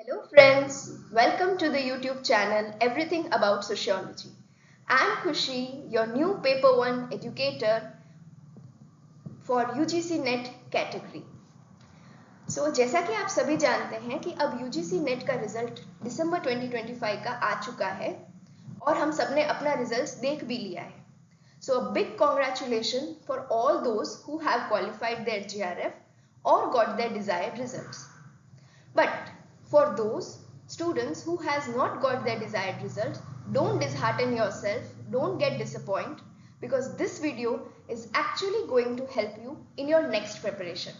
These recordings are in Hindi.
Hello friends, welcome to the YouTube channel Everything About Sociology. I am Khushi, your new paper 1 educator for UGC NET category. जैसा कि आप सभी जानते हैं कि अब UGC NET का रिजल्ट दिसंबर 2025 का आ चुका है और हम सबने अपना रिजल्ट्स देख भी लिया है. So a big congratulations for all those who have qualified their GRF or got their desired results. But for those students who has not got their desired results, don't dishearten yourself, don't get disappointed, because this video is actually going to help you in your next preparation.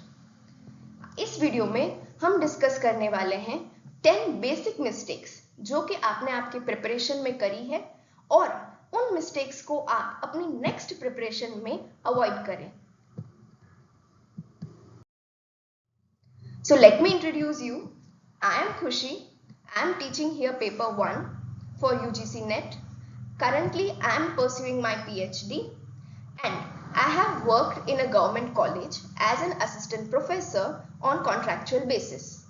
इस वीडियो में हम डिस्कस करने वाले हैं 10 बेसिक मिस्टेक्स जो कि आपने आपके प्रिपरेशन में करी है और उन मिस्टेक्स को आप अपनी नेक्स्ट प्रिपरेशन में अवॉइड करें. So let me introduce you. I am Khushi. I am teaching here paper 1 for UGC NET. Currently I am pursuing my PhD and I have worked in a government college as an assistant professor on contractual basis.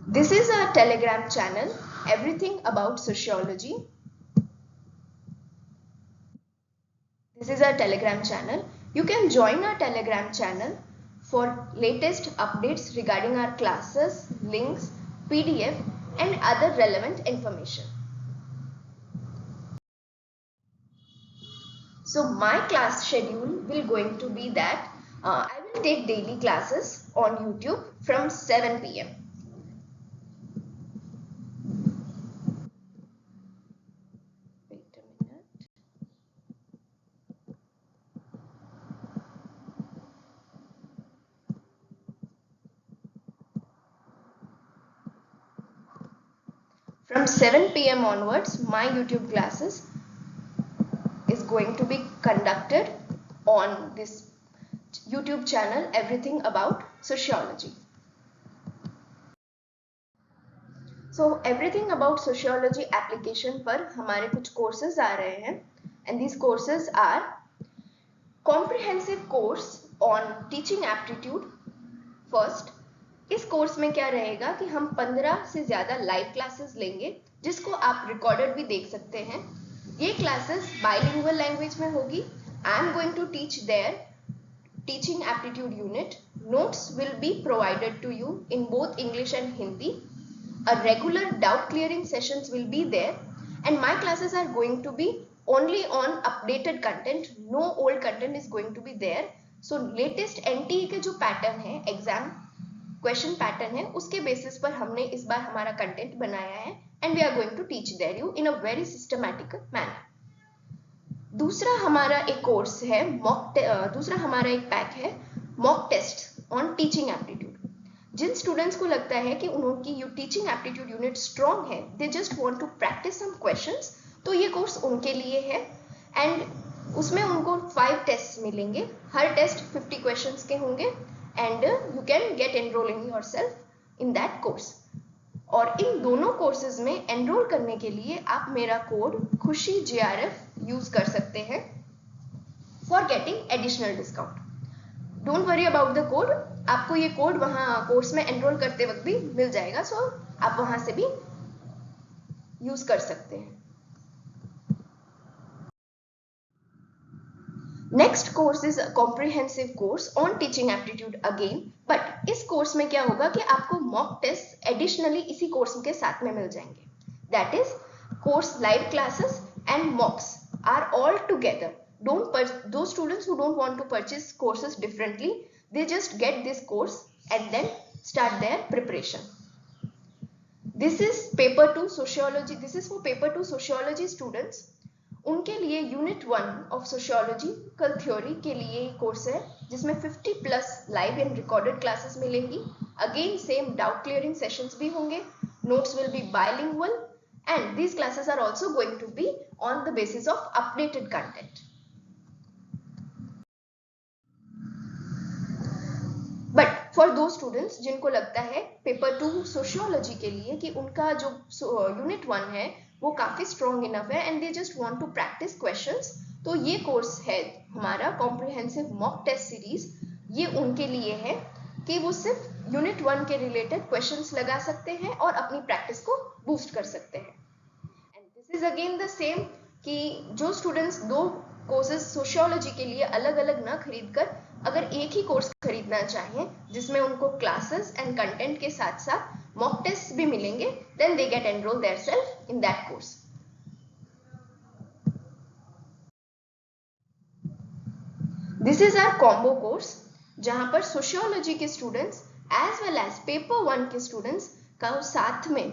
This is our Telegram channel, Everything About Sociology. This is our Telegram channel. You can join our Telegram channel for latest updates regarding our classes, links, PDF and other relevant information. So my class schedule will going to be that I will take daily classes on YouTube from 7 p.m. Wait a minute. From 7 p.m. onwards, my YouTube classes is going to be conducted on this YouTube channel Everything About Sociology. So Everything About Sociology application पर हमारे कुछ courses आ रहे हैं and these courses are comprehensive course on teaching aptitude. First, इस कोर्स में क्या रहेगा कि हम 15 से ज़्यादा लाइव क्लासेस लेंगे जिसको आप रिकॉर्डेड भी देख सकते हैं. ये क्लासेस बाइलिंगुअल लैंग्वेज में होगी. I am going to teach their teaching aptitude unit. Notes will be provided to you in both English and Hindi. A regular doubt clearing sessions will be there and my classes are going to be only on updated content. No old content is going to be there. So latest NTE के जो पैटर्न है, एग्जाम क्वेश्चन पैटर्न है, उसके बेसिस पर हमने इस बार हमारा कंटेंट बनाया है and we are going to teach there you in a very systematic manner. दूसरा हमारा एक कोर्स है दूसरा हमारा एक पैक है mock test on teaching aptitude. जिन स्टूडेंट्स को लगता है कि उनकी टीचिंग एप्टीट्यूड यूनिट स्ट्रॉन्ग है, they just want to practice some questions, तो ये कोर्स उनके लिए है एंड उसमें उनको 5 टेस्ट मिलेंगे. हर टेस्ट 50 क्वेश्चंस के होंगे and you can get enrol in yourself in that course. और इन दोनों कोर्सेज में एनरोल करने के लिए आप मेरा कोड खुशी JRF यूज कर सकते हैं for getting additional discount. Don't worry about the code, आपको ये कोड वहाँ कोर्स में एनरोल करते वक्त भी मिल जाएगा. सो आप वहाँ से भी यूज कर सकते हैं. Next course is comprehensive course on teaching aptitude again. But इस कोर्स में क्या होगा कि आपको मॉक टेस्ट एडिशनली इसी कोर्स के साथ में मिल जाएंगे. That is course live classes and mocks are all together. Those students who don't want to purchase courses differently, they just get this course and then start their preparation. This is paper 2 sociology. This is for paper 2 sociology students. उनके लिए यूनिट 1 ऑफ सोशियोलॉजिकल थ्योरी के लिए कोर्स है जिसमें 50 plus live and recorded classes मिलेंगी. Again same doubt clearing sessions भी होंगे. Notes will be bilingual and these classes are also going to be on the basis of updated content. But for दो स्टूडेंट्स जिनको लगता है पेपर 2 सोशियोलॉजी के लिए कि उनका जो यूनिट 1 है वो काफ़ी स्ट्रॉन्ग इनफ है and they just want to practice questions, तो ये कोर्स है हमारा कॉम्प्रिहेंसिव मॉक टेस्ट सीरीज. ये उनके लिए है कि वो सिर्फ यूनिट 1 के रिलेटेड क्वेश्चंस लगा सकते हैं और अपनी प्रैक्टिस को बूस्ट कर सकते हैं। And this is again the same कि जो स्टूडेंट्स दो कोर्सेज सोशियोलॉजी के लिए अलग अलग ना खरीद कर अगर एक ही कोर्स खरीदना चाहें जिसमें उनको क्लासेस एंड कंटेंट के साथ साथ मॉक टेस्ट भी मिलेंगे, then they get enrol theirself in that course. This is our combo course जहां पर सोशियोलॉजी के students as well as paper 1 के स्टूडेंट्स का साथ में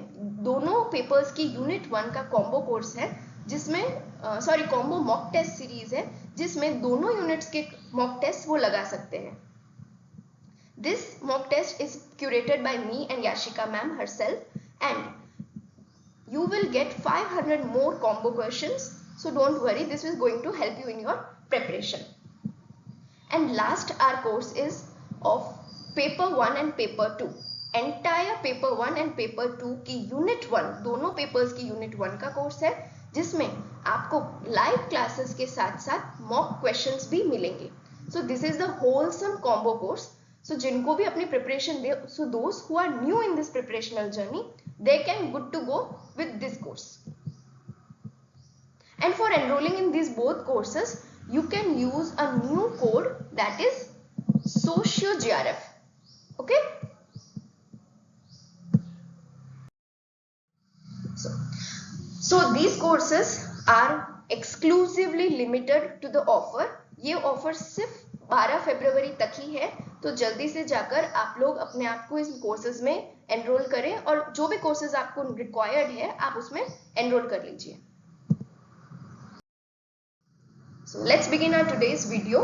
दोनों पेपर्स की यूनिट 1 का कॉम्बो कोर्स है, जिसमें कॉम्बो मॉक टेस्ट सीरीज है जिसमें दोनों यूनिट्स के मॉक टेस्ट वो लगा सकते हैं। This mock test is curated by me and Yashika ma'am herself, and you will get 500 more combo questions, so don't worry, this is going to help you in your preparation. And last our course is of paper 1 and paper 2. Entire paper 1 and paper 2 की यूनिट 1 दोनों पेपर्स की यूनिट 1 का कोर्स है, जिसमें आपको लाइव क्लासेस के साथ साथ मॉक क्वेश्चंस भी मिलेंगे। So this is the wholesome combo course. So जिनको भी अपनी प्रिपरेशन दे, so those who are new in this preparational journey, they can good to go with this course. And for enrolling in these both courses, you can use a new code, that is SocioGRF. Okay? So these courses are exclusively limited to the offer. ये ऑफर सिर्फ 12 फरवरी तक ही है, तो जल्दी से जाकर आप लोग अपने आप को इस कोर्सेज में एनरोल करें और जो भी कोर्सेज आपको रिक्वायर्ड है आप उसमें एनरोल कर लीजिए। So let's begin our today's video.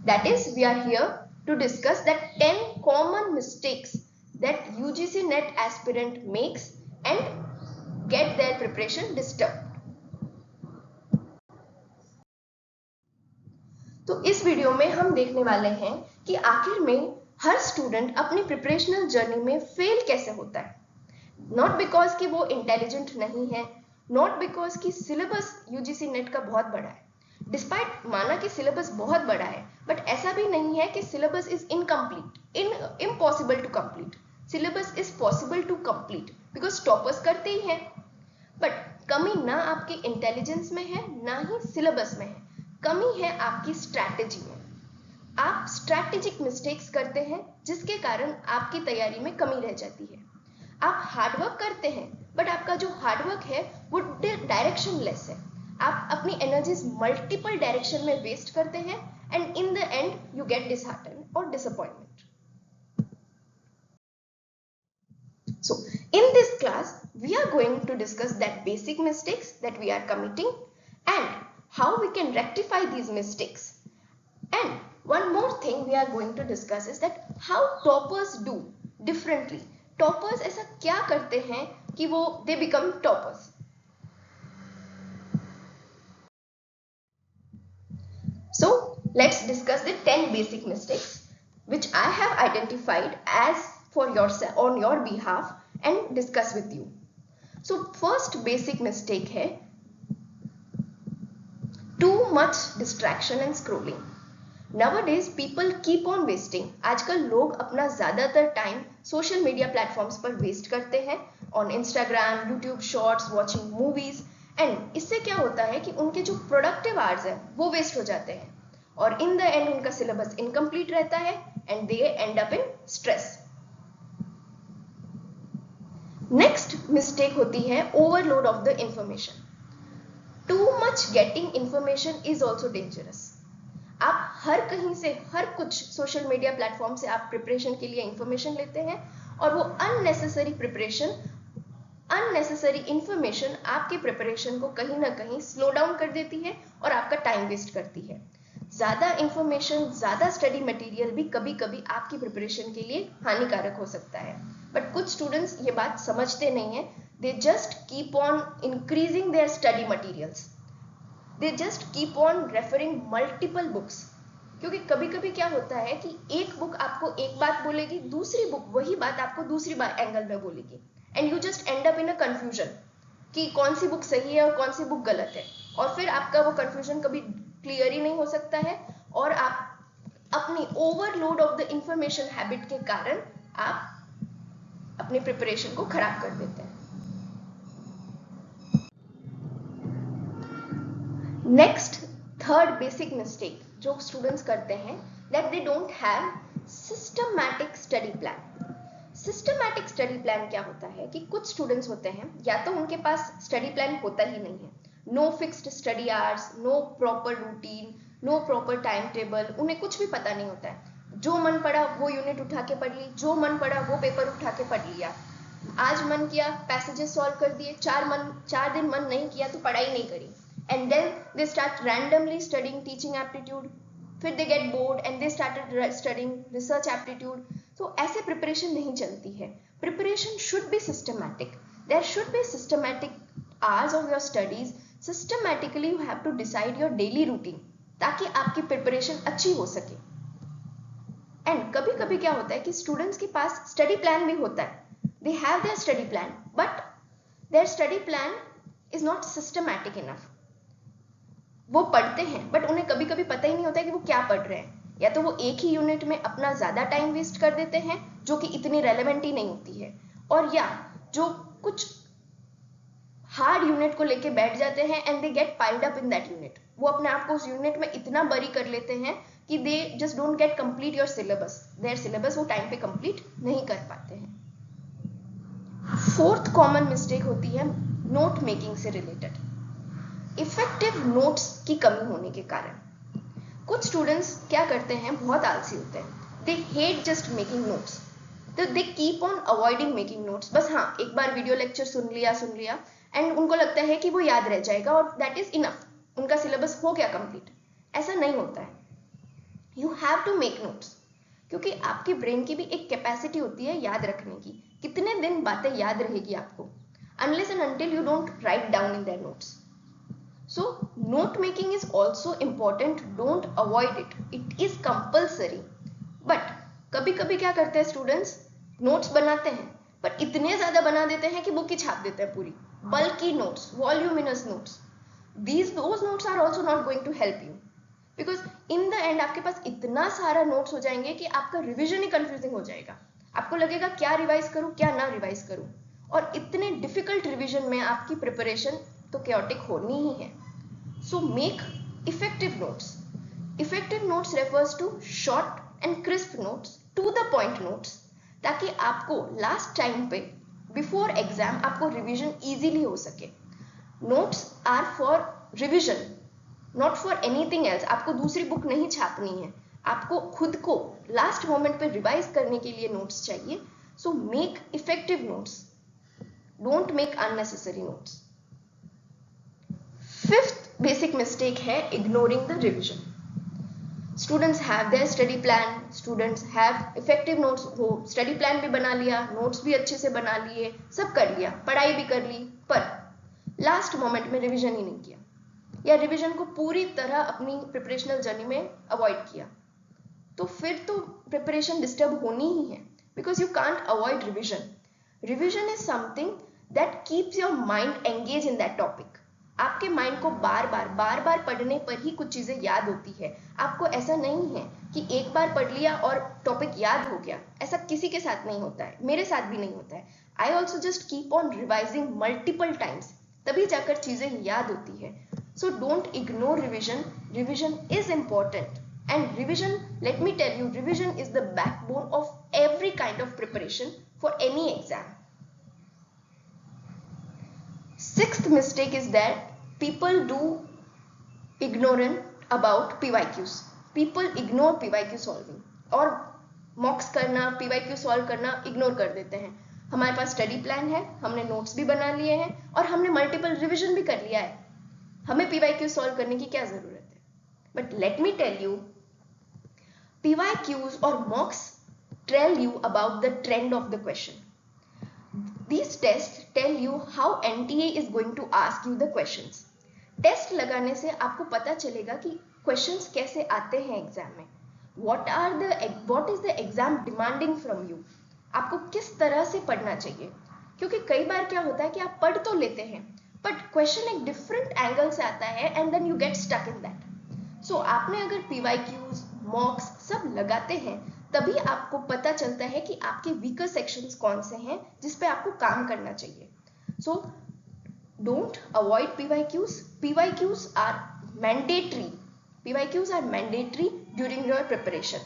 That is, we are here to discuss that 10 common mistakes that UGC NET aspirant makes and get their preparation disturbed. तो इस वीडियो में हम देखने वाले हैं कि आखिर में हर स्टूडेंट अपनी प्रिपरेशनल जर्नी में फेल कैसे होता है। नॉट बिकॉज कि वो इंटेलिजेंट नहीं है, नॉट बिकॉज कि सिलेबस UGC NET का बहुत बड़ा है। डिस्पाइट माना कि सिलेबस बहुत बड़ा है, बट ऐसा भी नहीं है कि syllabus is incomplete, impossible to complete. Syllabus is possible to complete because toppers करते ही हैं। बट कमी ना आपके इंटेलिजेंस में है ना ही सिलेबस में है, कमी है आपकी स्ट्रैटेजी में। आप स्ट्रैटेजिक मिस्टेक्स करते हैं जिसके कारण आपकी तैयारी में कमी रह जाती है। आप हार्डवर्क करते हैं बट आपका जो हार्डवर्क है वो डायरेक्शन लेस है। आप अपनी एनर्जीज मल्टीपल डायरेक्शन में वेस्ट करते हैं and in the end you get disheartened और disappointment. So in this class we are going to discuss that basic mistakes that we are committing and how we can rectify these mistakes. And one more thing we are going to discuss is that how toppers do differently. Toppers ऐसा क्या करते हैं कि वो they become toppers. So let's discuss the 10 basic mistakes which I have identified as for yourself on your behalf and discuss with you. So first basic mistake है too much distraction and scrolling. Nowadays people keep on wasting. आजकल लोग अपना ज़्यादातर टाइम सोशल मीडिया प्लेटफॉर्म्स पर वेस्ट करते हैं on Instagram, YouTube Shorts, watching movies. And इससे क्या होता है कि उनके जो प्रोडक्टिव आवर्स हैं वो वेस्ट हो जाते हैं और इन द एंड उनका सिलेबस इनकम्प्लीट रहता है and they and up in stress. Next mistake होती है overload of the information. Too much getting information is also dangerous. आप हर कहीं से हर कुछ सोशल मीडिया प्लेटफॉर्म से आप प्रिपरेशन के लिए इंफॉर्मेशन लेते हैं और वो अननेसेसरी प्रिपरेशन, अननेसेसरी इंफॉर्मेशन आपके प्रिपरेशन को कहीं ना कहीं स्लो डाउन कर देती है और आपका टाइम वेस्ट करती है। ज़्यादा इंफॉर्मेशन, ज़्यादा स्टडी मटेरियल भी कभी कभी आपकी प्रिपरेशन के लिए हानिकारक हो सकता है, बट कुछ स्टूडेंट्स ये बात समझते नहीं है। They just keep on increasing there study materials, they just keep on referring multiple books. क्योंकि कभी कभी क्या होता है कि एक बुक आपको एक बात बोलेगी, दूसरी बुक वही बात आपको दूसरी एंगल में बोलेगी and you just and up in a confusion कि कौन सी बुक सही है और कौन सी बुक गलत है, और फिर आपका वो कंफ्यूजन कभी क्लियर ही नहीं हो सकता है और आप अपनी overload of the information habit के कारण आप अपनी प्रिपरेशन को खराब कर देते हैं। नेक्स्ट, थर्ड बेसिक मिस्टेक जो स्टूडेंट्स करते हैं, that they don't have systematic study plan. Systematic study plan क्या होता है कि कुछ स्टूडेंट्स होते हैं या तो उनके पास स्टडी प्लान होता ही नहीं है, no fixed study hours, no proper routine, no proper time table, उन्हें कुछ भी पता नहीं होता है, जो मन पड़ा वो यूनिट उठा के पढ़ ली, जो मन पड़ा वो पेपर उठा के पढ़ लिया, आज मन किया पैसेजेस सॉल्व कर दिए, 4 दिन मन नहीं किया तो पढ़ाई नहीं करी, and then they start randomly studying teaching aptitude, फिर they get bored and they started studying research aptitude. तो ऐसे प्रिपरेशन नहीं चलती है। Preparation should be systematic, there should be systematic hours of your studies, systematically you have to decide your daily routine ताकि आपकी प्रिपरेशन अच्छी हो सके। एंड कभी कभी क्या होता है कि स्टूडेंट्स के पास स्टडी प्लान भी होता है, they have their study plan but their study plan is not systematic enough। वो पढ़ते हैं बट उन्हें कभी कभी पता ही नहीं होता है कि वो क्या पढ़ रहे हैं, या तो वो एक ही यूनिट में अपना ज्यादा टाइम वेस्ट कर देते हैं जो कि इतनी रेलेवेंट ही नहीं होती है, और या जो कुछ हार्ड यूनिट को लेके बैठ जाते हैं and they get piled up in that unit. वो अपने आप को उस यूनिट में इतना बरी कर लेते हैं कि they just don't get complete your syllabus, there syllabus वो टाइम पे कंप्लीट नहीं कर पाते हैं। फोर्थ कॉमन मिस्टेक होती है नोट मेकिंग से रिलेटेड, इफेक्टिव नोट्स की कमी होने के कारण। कुछ स्टूडेंट्स क्या करते हैं, बहुत आलसी होते हैं, they hate just making notes, तो they keep on avoiding making notes. बस हाँ, एक बार वीडियो लेक्चर सुन लिया एंड उनको लगता है कि वो याद रह जाएगा और दैट इज इनफ, उनका सिलेबस हो गया कंप्लीट। ऐसा नहीं होता है, you have to make notes, क्योंकि आपके ब्रेन की भी एक कैपेसिटी होती है याद रखने की, कितने दिन बातें याद रहेगी आपको, unless and until you don't write down in their notes। So note making is also important, don't avoid it, it is compulsory। but कभी कभी क्या करते हैं स्टूडेंट्स, नोट्स बनाते हैं पर इतने ज्यादा बना देते हैं कि बुक ही छाप देते हैं पूरी, बल्कि notes, voluminous notes. those notes are also not going to help you, because in the end आपके पास इतना सारा नोट्स हो जाएंगे कि आपका रिविजन ही कंफ्यूजिंग हो जाएगा, आपको लगेगा क्या रिवाइज करूं क्या ना रिवाइज करूं, और इतने डिफिकल्ट रिविजन में आपकी प्रिपरेशन तो chaotic होनी ही है। So make effective notes. Effective notes refers to short and crisp notes, to the point notes, ताकि आपको लास्ट टाइम पे बिफोर एग्जाम आपको रिविजन इजीली हो सके। Notes are for revision, not for anything else. आपको दूसरी बुक नहीं छापनी है, आपको खुद को लास्ट मोमेंट पे रिवाइज करने के लिए नोट्स चाहिए। So make effective notes, don't make unnecessary notes. Fifth basic mistake है ignoring the revision. Students have their study plan, students have effective notes, वो स्टडी प्लान भी बना लिया, नोट्स भी अच्छे से बना लिए, सब कर लिया, पढ़ाई भी कर ली, पर लास्ट मोमेंट में रिविजन ही नहीं किया, या रिवीजन को पूरी तरह अपनी प्रिपरेशनल जर्नी में अवॉइड किया, तो फिर तो प्रिपरेशन डिस्टर्ब होनी ही है, because you can't avoid revision. Revision is something that keeps your mind engage in that topic. आपके माइंड को बार बार पढ़ने पर ही कुछ चीजें याद होती है। आपको ऐसा नहीं है कि एक बार पढ़ लिया और टॉपिक याद हो गया, ऐसा किसी के साथ नहीं होता है, मेरे साथ भी नहीं होता है। I also just keep on revising multiple times, तभी जाकर चीजें याद होती है। So don't ignore revision. Revision is important, and revision, let me tell you, revision is the backbone of every kind of preparation for any exam. Sixth mistake is that people do ignorant about PYQs. People ignore PYQ solving, और मॉक्स करना, PYQ सॉल्व करना इग्नोर कर देते हैं। हमारे पास स्टडी प्लान है, हमने नोट्स भी बना लिए हैं और हमने मल्टीपल रिविजन भी कर लिया है, हमें PYQ सॉल्व करने की क्या जरूरत है। But let me tell you, PYQs और mocks tell you about the trend of the question. These tests tell you how NTA is going to ask you the questions. Test लगाने से आपको पता चलेगा कि क्वेश्चंस कैसे आते हैं एग्जाम में, what is the exam demanding from you, आपको किस तरह से पढ़ना चाहिए। क्योंकि कई बार क्या होता है कि आप पढ़ तो लेते हैं बट क्वेश्चन एक डिफरेंट एंगल से आता है and then you get stuck in that. So आपने अगर PYQs, मॉक्स सब लगाते हैं तभी आपको पता चलता है कि आपके वीकर सेक्शंस कौन से हैं जिस पे आपको काम करना चाहिए. सो don't avoid PYQs. PYQs are mandatory. PYQs are mandatory during your preparation.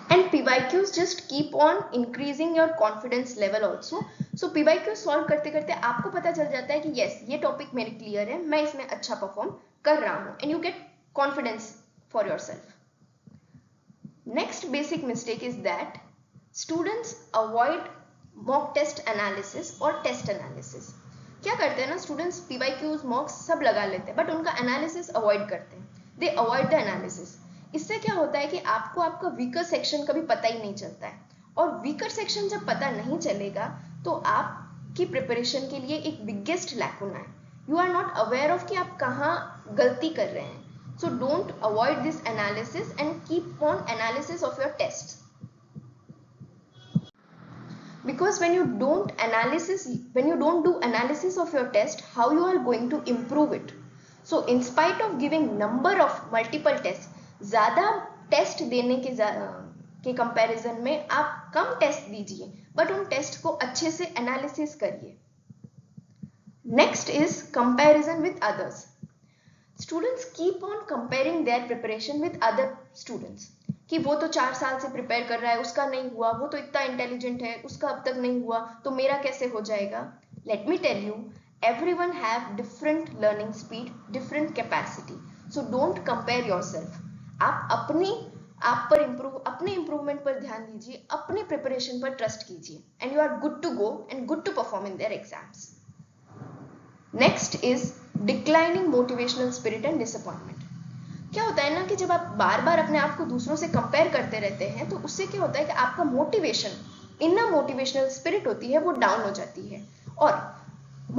And PYQs just keep on increasing your confidence level also. So PYQs solve करते करते आपको पता चल जाता है कि yes ये topic मेरे clear है, मैं इसमें अच्छा perform कर रहा हूँ, and you get confidence for yourself. Next basic mistake is that students avoid mock test analysis और टेस्ट एनालिसिस. क्या करते हैं ना स्टूडेंट्स, पीवाईक्यूज मॉक्स सब लगा लेते हैं बट उनका एनालिसिस अवॉइड करते हैं. दे अवॉइड द एनालिसिस. इससे क्या होता है कि आपको आपका वीकर सेक्शन कभी पता ही नहीं चलता है, और वीकर सेक्शन जब पता नहीं चलेगा तो आपकी प्रिपरेशन के लिए एक बिगेस्ट लैकुना है. You are not aware of कि आप कहाँ गलती कर रहे हैं. So don't avoid this analysis and keep on analysis of your test. Because when you don't do analysis of your test, how you are going to improve it? So in spite of giving number of multiple tests, ज़्यादा टेस्ट देने के कंपैरिजन में आप कम टेस्ट दीजिए बट उन टेस्ट को अच्छे से एनालिसिस करिए. Next is comparison with others. Students keep on comparing there preparation with other students कि वो तो 4 साल से प्रिपेयर कर रहा है, उसका नहीं हुआ, वो तो इतना इंटेलिजेंट है, उसका अब तक नहीं हुआ, तो मेरा कैसे हो जाएगा. Let me tell you, everyone have different learning speed, different capacity. So don't compare yourself. आप अपने इम्प्रूवमेंट पर ध्यान दीजिए, अपने प्रिपरेशन पर ट्रस्ट कीजिए, and you are good to go and good to perform in their exams. Next is declining motivational spirit and disappointment. क्या होता है ना कि जब आप बार बार अपने आप को दूसरों से कंपेयर करते रहते हैं तो उससे क्या होता है कि आपका मोटिवेशन, इनर मोटिवेशनल स्पिरिट होती है, वो डाउन हो जाती है. और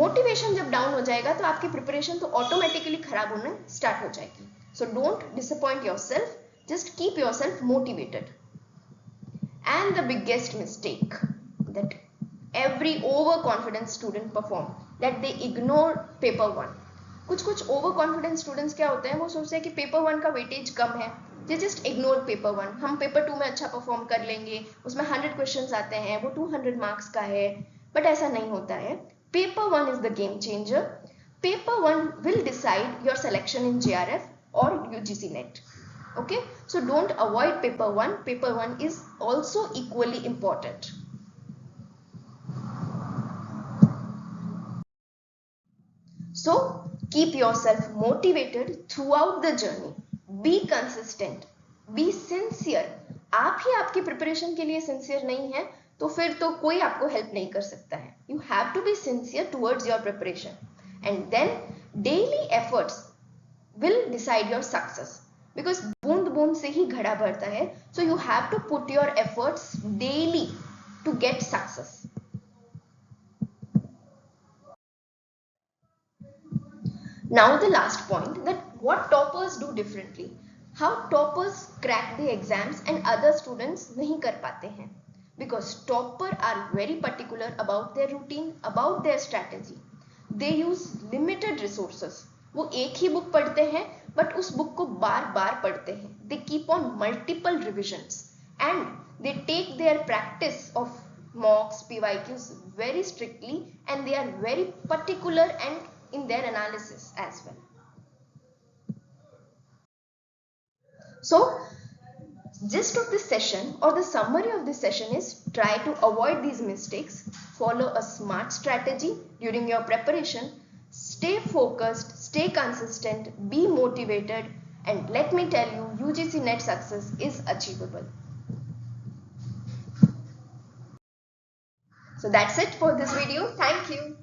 मोटिवेशन जब डाउन हो जाएगा तो आपकी प्रिपरेशन तो ऑटोमेटिकली खराब होना स्टार्ट हो जाएगी. So don't disappoint yourself, just keep yourself motivated. And the biggest mistake that every overconfident student perform, that they ignore paper 1. कुछ ओवर कॉन्फिडेंट स्टूडेंट्स क्या होते हैं, वो सोचते हैं कि पेपर 1 का वेटेज कम है, दे जस्ट इग्नोर पेपर 1. हम पेपर 2 में अच्छा परफॉर्म कर लेंगे, उसमें 100 क्वेश्चंस आते हैं, वो 200 मार्क्स का है. बट ऐसा नहीं होता है. Paper 1 is the game changer. Paper 1 will decide your selection in JRF और UGC net. Okay, so don't avoid paper 1. Paper 1 is also equally important. So keep yourself motivated throughout the journey. Be consistent. Be sincere. आप ही आपकी प्रिपरेशन के लिए सिंसियर नहीं है तो फिर तो कोई आपको हेल्प नहीं कर सकता है. You have to be sincere towards your preparation, and then daily efforts will decide your success. Because बूंद बूंद से ही घड़ा भरता है. So you have to put your efforts daily to get success. Now the last point, that what toppers do differently. How toppers crack the exams and other students नहीं कर पाते हैं. Because topper are very particular about their routine, about their strategy. They use limited resources. वो एक ही बुक पढ़ते हैं बट उस बुक को बार बार पढ़ते हैं. They keep on multiple revisions and they take their practice of mocks, PYQs very strictly, and they are very particular and in their analysis as well. So gist of this session or the summary of this session is, try to avoid these mistakes, follow a smart strategy during your preparation, stay focused, stay consistent, be motivated, and let me tell you, UGC net success is achievable. So that's it for this video. Thank you.